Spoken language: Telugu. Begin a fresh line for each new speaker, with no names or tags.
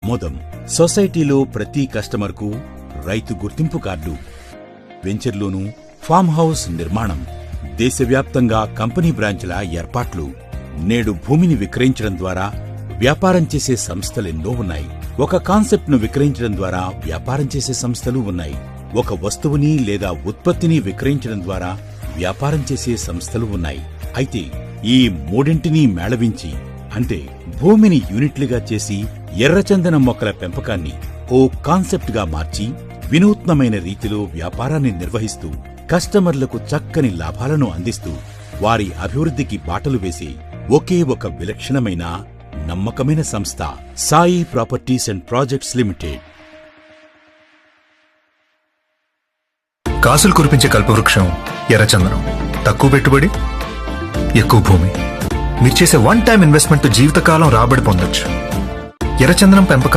మోదం సొసైటీలో ప్రతి కస్టమర్కు రైతు గుర్తింపు కార్డు, వెంచర్లోనూ ఫామ్ హౌస్ నిర్మాణం, దేశవ్యాప్తంగా కంపెనీ బ్రాంచ్ల ఏర్పాట్లు. నేడు భూమిని విక్రయించడం ద్వారా వ్యాపారం చేసే సంస్థలెన్నో ఉన్నాయి. ఒక కాన్సెప్ట్ను విక్రయించడం ద్వారా వ్యాపారం చేసే సంస్థలు ఉన్నాయి. ఒక వస్తువుని లేదా ఉత్పత్తిని విక్రయించడం ద్వారా వ్యాపారం చేసే సంస్థలు ఉన్నాయి. అయితే ఈ మూడింటినీ మేళవించి, అంటే భూమిని యూనిట్లుగా చేసి ఎర్రచందనం మొక్కల పెంపకాన్ని ఓ కాన్సెప్ట్గా మార్చి వినూత్నమైన రీతిలో వ్యాపారాన్ని నిర్వహిస్తూ కస్టమర్లకు చక్కని లాభాలను అందిస్తూ వారి అభివృద్ధికి బాటలు వేసే ఒకే ఒక విలక్షణమైన నమ్మకమైన సంస్థ Sai properties and projects limited.
కాసులు కురిపించే కల్పవృక్షం ఎర్రచందనం. తక్కువ పెట్టుబడి, ఎక్కువ భూమి. మీరు చేసే వన్ టైం ఇన్వెస్ట్మెంట్ జీవితకాలం రాబడి పొందొచ్చు. ఎర్రచందనం పెంపకం